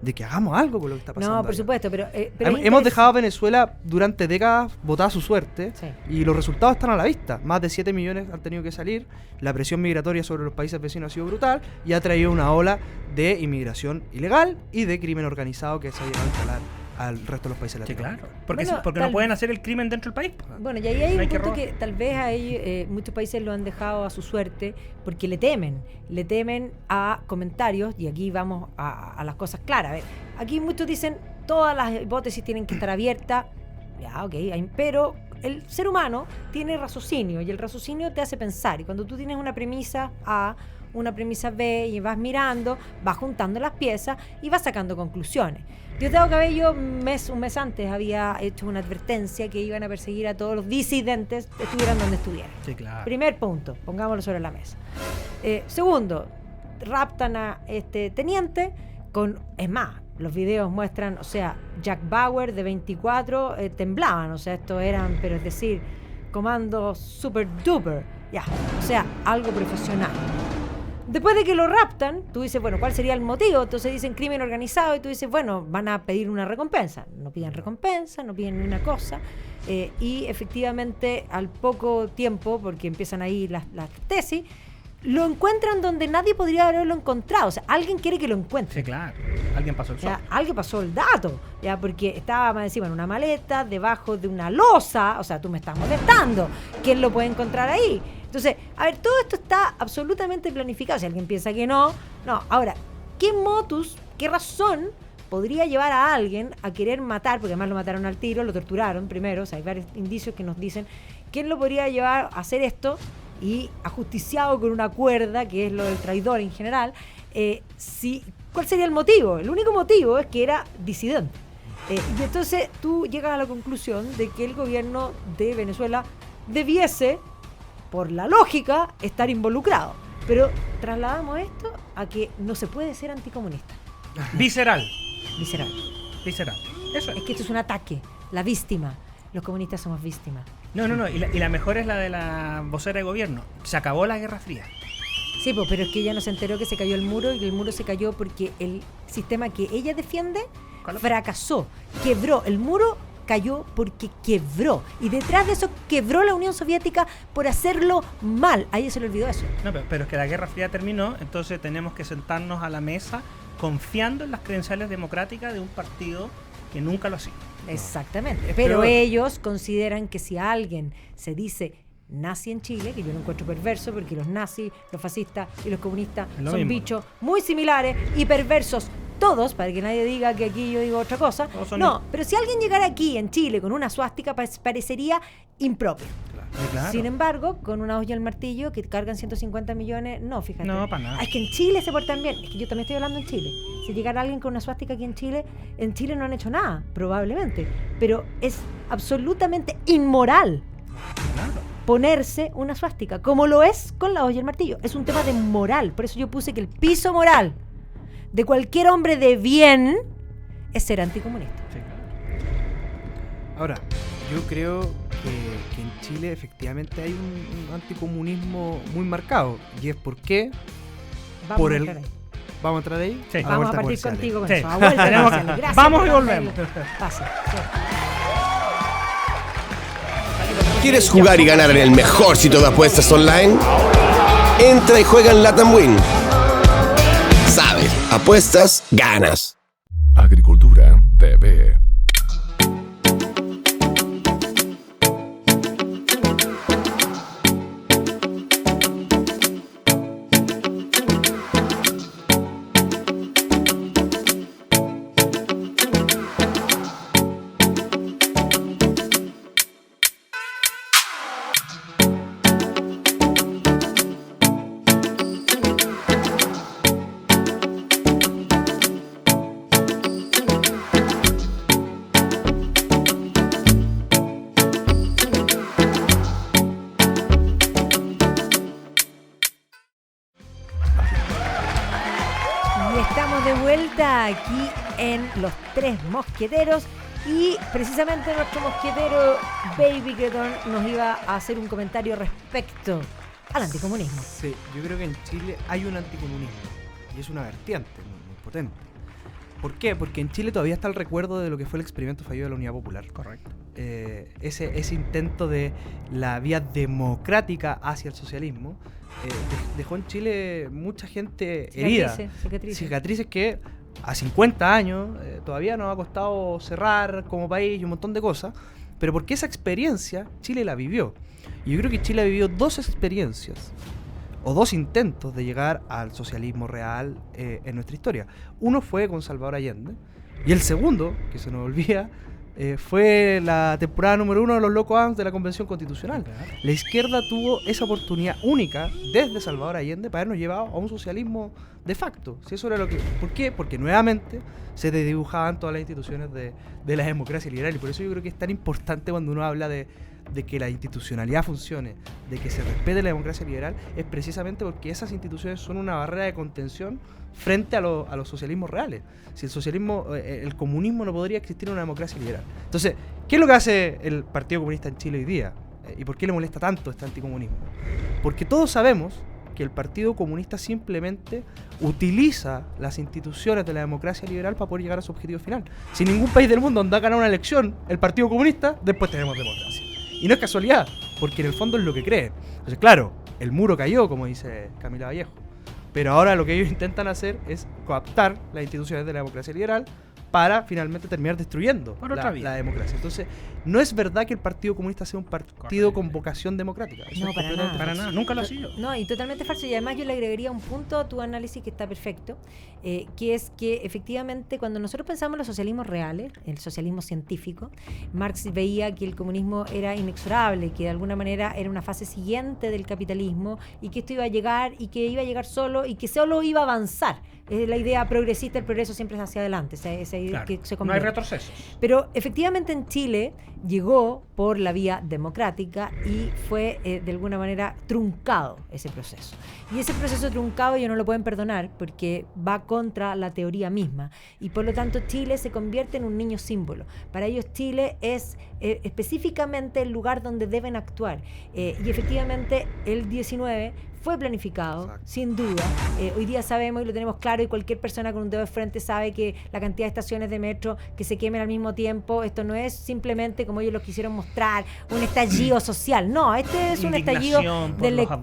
de que hagamos algo con lo que está pasando. No, por acá. supuesto, pero Hemos dejado a Venezuela durante décadas botada a su suerte, Sí. y los resultados están a la vista. Más de 7 millones han tenido que salir. La presión migratoria sobre los países vecinos ha sido brutal y ha traído una ola de inmigración ilegal y de crimen organizado que se ha llevado a instalar al resto de los países Sí, latinoamericanos. claro. Porque, Bueno, porque no pueden hacer el crimen dentro del país. Bueno, y ahí hay No hay un que punto robar. que tal vez ahí muchos países lo han dejado a su suerte porque le temen a comentarios, y aquí vamos a las cosas claras. A ver, aquí muchos dicen todas las hipótesis tienen que estar abiertas, ya, ok, pero el ser humano tiene raciocinio y el raciocinio te hace pensar, y cuando tú tienes una premisa A, una premisa B y vas mirando, vas juntando las piezas y vas sacando conclusiones. Diosdado Cabello un mes antes había hecho una advertencia que iban a perseguir a todos los disidentes, estuvieran donde estuvieran. Sí, claro. Primer punto, pongámoslo sobre la mesa. Segundo, raptan a este teniente es más, los videos muestran, o sea, Jack Bauer de 24 temblaban, o sea, esto eran, pero es decir, comandos super duper, ya, o sea, algo profesional. Después de que lo raptan, tú dices, bueno, ¿cuál sería el motivo? Entonces dicen crimen organizado y tú dices, bueno, van a pedir una recompensa. No piden recompensa, no piden ni una cosa. Y efectivamente, al poco tiempo, porque empiezan ahí las tesis, lo encuentran donde nadie podría haberlo encontrado. O sea, alguien quiere que lo encuentre. Sí, claro. Alguien pasó el sol. Ya, alguien pasó el dato, ya, porque estaba más encima en una maleta, debajo de una losa. O sea, tú me estás molestando. ¿Quién lo puede encontrar ahí? Entonces, a ver, todo esto está absolutamente planificado. Si alguien piensa que no. Ahora, ¿qué motus, qué razón podría llevar a alguien a querer matar? Porque además lo mataron al tiro, lo torturaron primero. O sea, hay varios indicios que nos dicen quién lo podría llevar a hacer esto, y ajusticiado con una cuerda, que es lo del traidor en general. ¿Cuál sería el motivo? El único motivo es que era disidente. Y entonces tú llegas a la conclusión de que el gobierno de Venezuela debiese, por la lógica, estar involucrado. Pero trasladamos esto a que no se puede ser anticomunista. Visceral. Visceral. Eso es. Es que esto es un ataque. La víctima. Los comunistas somos víctimas. No. Y la mejor es la de la vocera de gobierno. Se acabó la Guerra Fría. Sí, pero es que ella no se enteró que se cayó el muro, y el muro se cayó porque el sistema que ella defiende fracasó, quebró. El muro cayó porque quebró, y detrás de eso quebró la Unión Soviética por hacerlo mal. A ella se le olvidó eso. No, pero es que la Guerra Fría terminó, entonces tenemos que sentarnos a la mesa confiando en las credenciales democráticas de un partido que nunca lo ha sido. Exactamente. Es Pero peor. ellos consideran que si alguien se dice nazi en Chile, que yo lo encuentro perverso, porque los nazis, los fascistas y los comunistas Lo son mismo. bichos muy similares y perversos todos, para que nadie diga que aquí yo digo otra cosa. Todos son No, pero si alguien llegara aquí en Chile con una suástica, parecería impropio. Claro. Sin embargo, con una olla al martillo que cargan 150 millones, no, fíjate. No, para nada. Es que en Chile se portan bien. Es que yo también estoy hablando en Chile. Si llegara alguien con una suástica aquí en Chile no han hecho nada, probablemente. Pero es absolutamente inmoral Claro. ponerse una suástica, como lo es con la olla y el martillo. Es un tema de moral. Por eso yo puse que el piso moral de cualquier hombre de bien es ser anticomunista. Sí, claro. Ahora, yo creo que en Chile efectivamente hay un anticomunismo muy marcado. Y es porque Vamos por a el... entrar ahí. ¿Vamos a entrar ahí? Sí. la Vamos a vuelta partir comerciales. contigo con Sí. eso. A vuelta Tenemos- comerciales. Gracias vamos por y volvemos. Pase. Sí. ¿Quieres jugar y ganar en el mejor sitio de apuestas online? Entra y juega en LatamWin. Sabes, Apuestas, ganas. Agricultura TV. Aquí en Los Tres Mosqueteros, y precisamente nuestro mosquetero Baby Cretón nos iba a hacer un comentario respecto al anticomunismo. Sí, yo creo que en Chile hay un anticomunismo y es una vertiente muy potente. ¿Por qué? Porque en Chile todavía está el recuerdo de lo que fue el experimento fallido de la Unidad Popular. Correcto. Ese intento de la vía democrática hacia el socialismo dejó en Chile mucha gente herida. Cicatrices que a 50 años todavía nos ha costado cerrar como país y un montón de cosas, pero porque esa experiencia Chile la vivió. Y yo creo que Chile ha vivido dos experiencias o dos intentos de llegar al socialismo real en nuestra historia. Uno fue con Salvador Allende y el segundo, que se nos olvida, fue la temporada número 1 de los Locos Adams de la Convención Constitucional. Claro. La izquierda tuvo esa oportunidad única desde Salvador Allende para habernos llevado a un socialismo de facto. Si eso era lo que, ¿por qué? Porque nuevamente se desdibujaban todas las instituciones de la democracia liberal, y por eso yo creo que es tan importante cuando uno habla de que la institucionalidad funcione, de que se respete la democracia liberal, es precisamente porque esas instituciones son una barrera de contención frente a los socialismos reales. Si el socialismo, el comunismo no podría existir en una democracia liberal. Entonces, ¿qué es lo que hace el Partido Comunista en Chile hoy día? ¿Y por qué le molesta tanto este anticomunismo? Porque todos sabemos que el Partido Comunista simplemente utiliza las instituciones de la democracia liberal para poder llegar a su objetivo final. Si ningún país del mundo anda a ganar una elección el Partido Comunista, después tenemos democracia. Y no es casualidad, porque en el fondo es lo que cree. Entonces, claro, el muro cayó, como dice Camila Vallejo. Pero ahora lo que ellos intentan hacer es coaptar las instituciones de la democracia liberal para finalmente terminar destruyendo la democracia. Entonces, no es verdad que el Partido Comunista sea un partido con vocación democrática. Eso no, para nada. Nunca lo ha sido. No, y totalmente falso. Y además yo le agregaría un punto a tu análisis que está perfecto, que es que efectivamente cuando nosotros pensamos en los socialismos reales, el socialismo científico, Marx veía que el comunismo era inexorable, que de alguna manera era una fase siguiente del capitalismo y que esto iba a llegar y que iba a llegar solo y que solo iba a avanzar. La idea progresista, el progreso siempre es hacia adelante, esa idea que se convierte. No hay retrocesos. Pero efectivamente en Chile llegó por la vía democrática y fue de alguna manera truncado ese proceso. Y ese proceso truncado ellos no lo pueden perdonar porque va contra la teoría misma. Y por lo tanto Chile se convierte en un niño símbolo. Para ellos Chile es específicamente el lugar donde deben actuar. Y efectivamente el 19 fue planificado, exacto, sin duda. Hoy día sabemos y lo tenemos claro, y cualquier persona con un dedo de frente sabe que la cantidad de estaciones de metro que se quemen al mismo tiempo, esto no es simplemente, como ellos lo quisieron mostrar, un estallido social. No, este es un estallido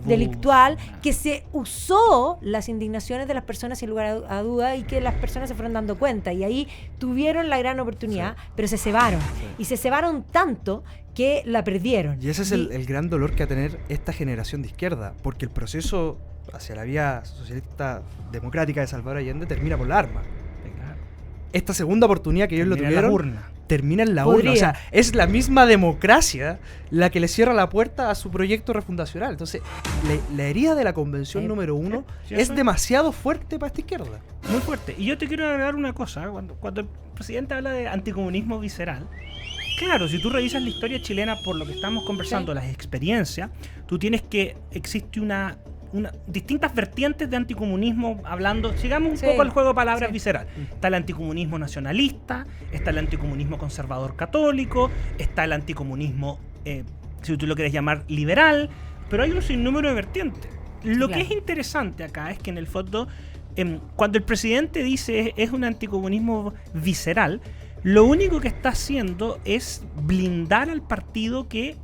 delictual que se usó las indignaciones de las personas sin lugar a duda y que las personas se fueron dando cuenta. Y ahí tuvieron la gran oportunidad, sí, pero se cebaron. Sí. Y se cebaron tanto que la perdieron. Y ese es el gran dolor que va a tener esta generación de izquierda, porque el proceso hacia la vía socialista democrática de Salvador Allende termina por la arma. Claro. Esta segunda oportunidad que ellos lo tuvieron termina en la urna. O sea, es la misma democracia la que le cierra la puerta a su proyecto refundacional. Entonces, la herida de la convención número 1 es demasiado fuerte para esta izquierda. Muy fuerte. Y yo te quiero agregar una cosa. Cuando el presidente habla de anticomunismo visceral, claro, si tú revisas la historia chilena por lo que estamos conversando, sí, las experiencias, tú tienes que existe una distintas vertientes de anticomunismo, hablando, sigamos un poco al juego de palabras visceral. Está el anticomunismo nacionalista, está el anticomunismo conservador católico, está el anticomunismo, si tú lo quieres llamar, liberal, pero hay un sinnúmero de vertientes. Lo que es interesante acá es que en el fondo, cuando el presidente dice es un anticomunismo visceral, lo único que está haciendo es blindar al partido que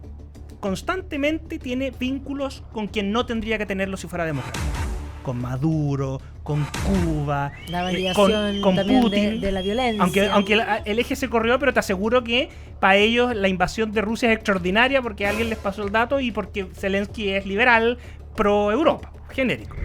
constantemente tiene vínculos con quien no tendría que tenerlo si fuera democrático. con Maduro, con Cuba, La validación con también Putin. de la violencia. Aunque el eje se corrió, pero te aseguro que para ellos la invasión de Rusia es extraordinaria porque alguien les pasó el dato y porque Zelensky es liberal, pro-Europa, genérico.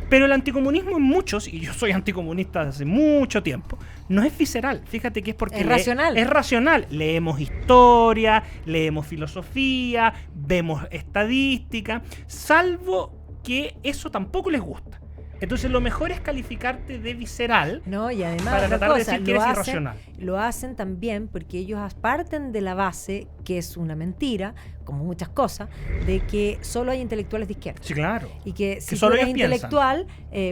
Pero el anticomunismo en muchos, y yo soy anticomunista desde hace mucho tiempo, no es visceral. Fíjate que es porque Es racional. Es racional. Leemos historia, leemos filosofía, vemos estadística, salvo que eso tampoco les gusta. Entonces lo mejor es calificarte de visceral. No, y además para otra tratar de cosa, decir que eres irracional. lo hacen también porque ellos parten de la base, que es una mentira, como muchas cosas, de que solo hay intelectuales de izquierda. Sí, claro. Y que si tú solo eres ellos piensan. intelectual,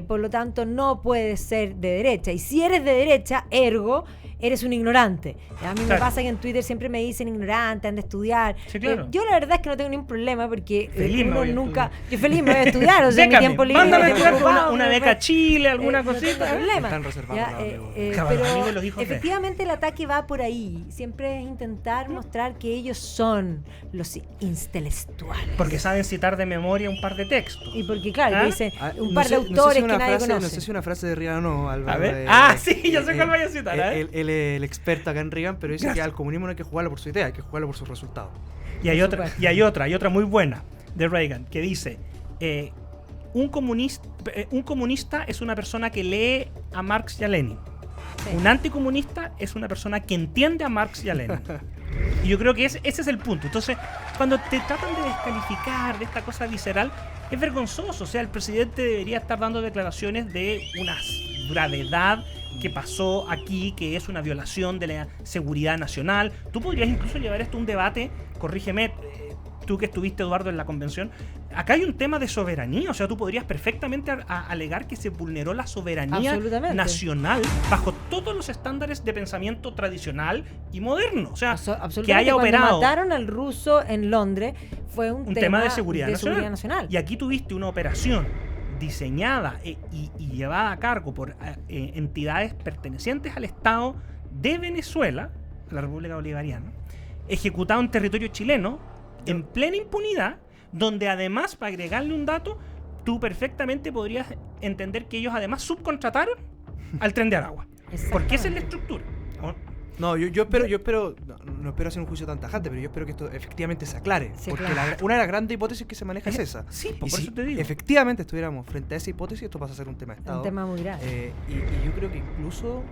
por lo tanto no puedes ser de derecha. Y si eres de derecha, ergo, eres un ignorante. A mí me Claro. pasa que en Twitter siempre me dicen ignorante, anda a estudiar. Sí, claro. Yo la verdad es que no tengo ningún problema porque Feliz me uno voy a nunca... Yo feliz me voy a estudiar, o sea, en mi Déjame, tiempo libre... mándame a me estudiar preocupaba, con una me beca a Chile, alguna no tengo cosita. problema. Están reservados Ya, los amigos. Cabros, pero amigos, los hijos de. efectivamente el ataque va por ahí. Siempre es intentar mostrar que ellos son los intelectuales. Porque saben citar de memoria un par de textos. Y porque, claro, ¿Ah? que dicen un No par sé- de no sé si autores una que nadie frase- conoce. No sé si una frase de Reagan o no, Álvaro. A ver. Sí, yo sé cuál vaya a citar. El experto acá en Reagan, pero dice que al comunismo no hay que jugarlo por su idea, hay que jugarlo por sus resultados. Y hay Por otra, supuesto. hay otra muy buena de Reagan que dice: un comunista es una persona que lee a Marx y a Lenin. Sí. Un anticomunista es una persona que entiende a Marx y a Lenin. Y yo creo que ese es el punto. Entonces, cuando te tratan de descalificar de esta cosa visceral, es vergonzoso. O sea, el presidente debería estar dando declaraciones de una gravedad que pasó aquí, que es una violación de la seguridad nacional. Tú podrías incluso llevar esto a un debate, corrígeme, tú que estuviste, Eduardo, en la convención. Acá hay un tema de soberanía, o sea, tú podrías perfectamente alegar que se vulneró la soberanía Absolutamente. nacional bajo todos los estándares de pensamiento tradicional y moderno. O sea, Absolutamente. que haya Cuando operado mataron al ruso en Londres fue un tema de seguridad nacional. Y aquí tuviste una operación diseñada y llevada a cargo por entidades pertenecientes al Estado de Venezuela, la República Bolivariana, ejecutado en territorio chileno, en plena impunidad, donde además, para agregarle un dato, tú perfectamente podrías entender que ellos además subcontrataron al Tren de Aragua. Porque esa es la estructura. No, yo espero, no espero hacer un juicio tan tajante, pero yo espero que esto efectivamente se aclare. Se porque aclare. una de las grandes hipótesis que se maneja es esa. Sí, Y por si eso te digo. efectivamente estuviéramos frente a esa hipótesis, esto pasa a ser un tema de Estado. Un tema muy grave. Y yo creo que incluso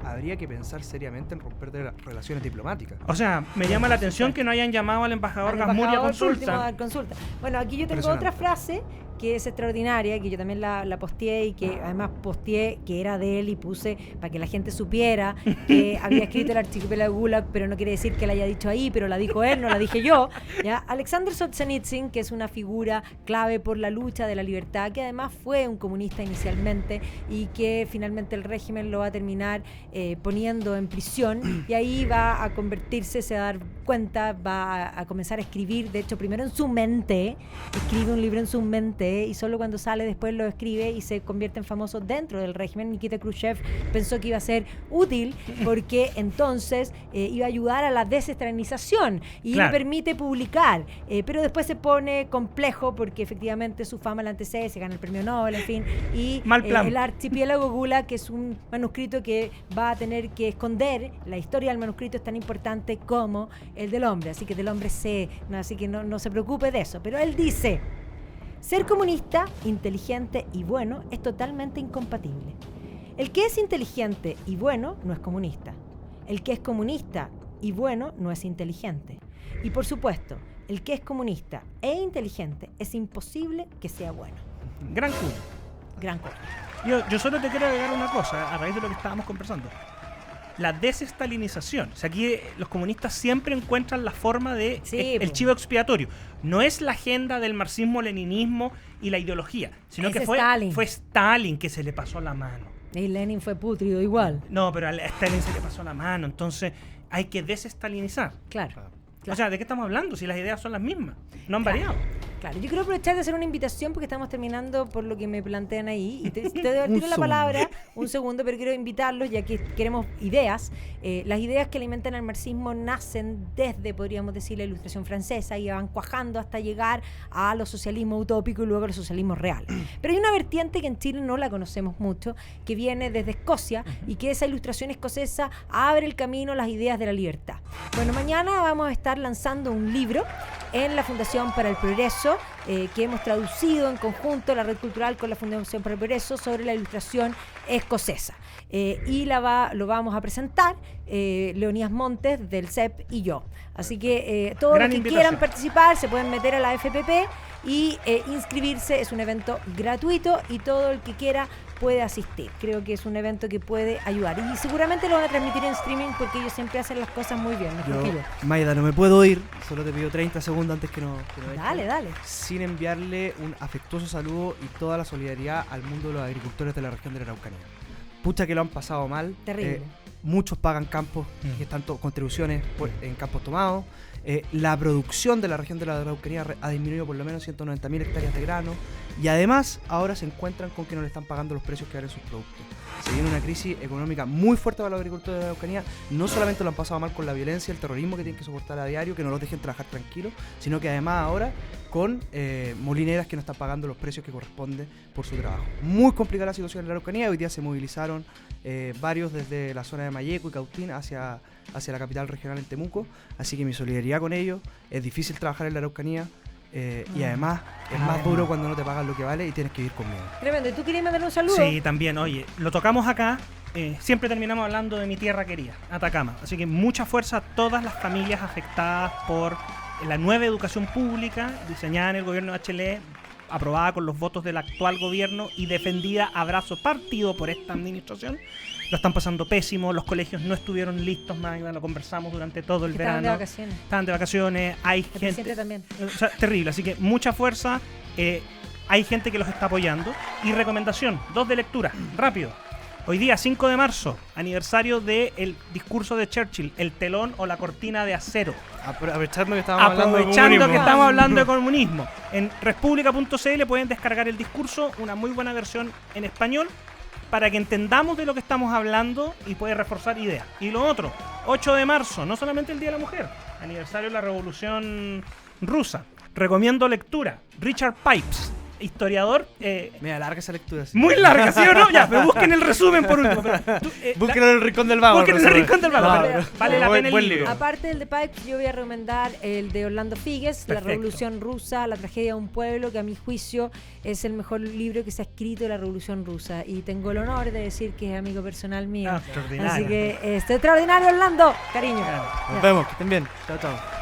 habría que pensar seriamente en romper de las relaciones diplomáticas. O sea, me llama la atención que no hayan llamado al embajador Al Gasmuria a embajador por último a consulta. dar consulta. Bueno, aquí yo tengo otra frase que es extraordinaria, que yo también la posteé y que además posteé que era de él y puse para que la gente supiera que había escrito el archipiélago Gulag, pero no quiere decir que la haya dicho ahí, pero la dijo él, no la dije yo. ¿Ya? Alexander Solzhenitsyn, que es una figura clave por la lucha de la libertad, que además fue un comunista inicialmente y que finalmente el régimen lo va a terminar poniendo en prisión y ahí va a convertirse, se va a dar cuenta, va a comenzar a escribir, de hecho primero en su mente, escribe un libro en su mente y solo cuando sale después lo escribe y se convierte en famoso dentro del régimen. Nikita Khrushchev pensó que iba a ser útil porque entonces iba a ayudar a la desestalinización y Claro. le permite publicar, pero después se pone complejo porque efectivamente su fama la antecede, se gana el premio Nobel, en fin, y Mal plan. el archipiélago Gulag, que es un manuscrito que va a tener que esconder, la historia del manuscrito es tan importante como el del hombre, así que del hombre así que no se preocupe de eso, pero él dice: ser comunista, inteligente y bueno es totalmente incompatible. El que es inteligente y bueno no es comunista. El que es comunista y bueno no es inteligente. Y por supuesto, el que es comunista e inteligente es imposible que sea bueno. Gran culo. Gran cosa. Yo solo te quiero agregar una cosa a raíz de lo que estábamos conversando. La desestalinización. O sea, aquí los comunistas siempre encuentran la forma de Sí, el po. chivo expiatorio. No es la agenda del marxismo-leninismo y la ideología, sino Es que Stalin. fue Stalin que se le pasó la mano. Y Lenin fue putrido igual. No, pero a Stalin se le pasó la mano, entonces hay que desestalinizar. Claro. O sea, ¿de qué estamos hablando? Si las ideas son las mismas, no han Claro. variado. Claro, yo quiero aprovechar de hacer una invitación porque estamos terminando por lo que me plantean ahí y te tiro la palabra un segundo, pero quiero invitarlos ya que queremos ideas. Las ideas que alimentan al marxismo nacen desde, podríamos decir, la Ilustración francesa y van cuajando hasta llegar a los socialismos utópicos y luego a los socialismos reales. Pero hay una vertiente que en Chile no la conocemos mucho, que viene desde Escocia y que esa Ilustración escocesa abre el camino a las ideas de la libertad. Bueno, mañana vamos a estar lanzando un libro en la Fundación para el Progreso, que hemos traducido en conjunto la Red Cultural con la Fundación para el Progreso sobre la Ilustración escocesa. Y lo vamos a presentar Leonidas Montes del CEP y yo. Así que todos los que quieran participar se pueden meter a la FPP y inscribirse. Es un evento gratuito y todo el que quiera puede asistir. Creo que es un evento que puede ayudar. Y seguramente lo van a transmitir en streaming porque ellos siempre hacen las cosas muy bien. Maida, no me puedo ir. Solo te pido 30 segundos antes que no Dale. sin enviarle un afectuoso saludo y toda la solidaridad al mundo de los agricultores de la región de la Araucanía. Pucha que lo han pasado mal. Terrible. Muchos pagan campos, que están contribuciones en campos tomados. La producción de la región de la Araucanía ha disminuido por lo menos 190.000 hectáreas de grano y además ahora se encuentran con que no le están pagando los precios que valen sus productos. Se viene una crisis económica muy fuerte para los agricultores de la Araucanía. No solamente lo han pasado mal con la violencia, el terrorismo que tienen que soportar a diario, que no los dejen trabajar tranquilos, sino que además ahora con molineras que no están pagando los precios que corresponden por su trabajo. Muy complicada la situación en la Araucanía. Hoy día se movilizaron varios desde la zona de Mayeco y Cautín hacia la capital regional en Temuco, así que mi solidaridad con ellos. Es difícil trabajar en la Araucanía y además es más duro cuando no te pagan lo que vale y tienes que vivir con miedo. Tremendo. ¿Y tú querías mandar un saludo? Sí, también. Oye, lo tocamos acá. Siempre terminamos hablando de mi tierra querida, Atacama. Así que mucha fuerza a todas las familias afectadas por la nueva educación pública diseñada en el gobierno de HLE, aprobada con los votos del actual gobierno y defendida a brazo partido por esta administración. Lo están pasando pésimo, los colegios no estuvieron listos, Magda, lo conversamos durante todo el verano. Estaban de vacaciones. Hay gente también. O sea, terrible, así que mucha fuerza. Hay gente que los está apoyando. Y recomendación, 2 de lectura, rápido. Hoy día, 5 de marzo, aniversario del discurso de Churchill, el telón o la cortina de acero. Aprovechando que estamos hablando de comunismo. En república.cl pueden descargar el discurso, una muy buena versión en español, para que entendamos de lo que estamos hablando y puede reforzar ideas. Y lo otro, 8 de marzo, no solamente el Día de la Mujer, aniversario de la Revolución Rusa. Recomiendo lectura, Richard Pipes, historiador. Mira, larga esa lectura. Sí. Muy larga, ¿sí o no? Ya, pero busquen el resumen por último. Búsquenlo en el Rincón del Vago. Búsquenlo en el Rincón del Vago. Vale la pena el libro. Aparte del de Pipes, yo voy a recomendar el de Orlando Figues, La Revolución Rusa, la tragedia de un pueblo, que a mi juicio es el mejor libro que se ha escrito de la Revolución Rusa. Y tengo el honor de decir que es amigo personal mío. Extraordinario. Así que extraordinario, Orlando. Cariño. Nos vemos, que estén bien. Chao, chao.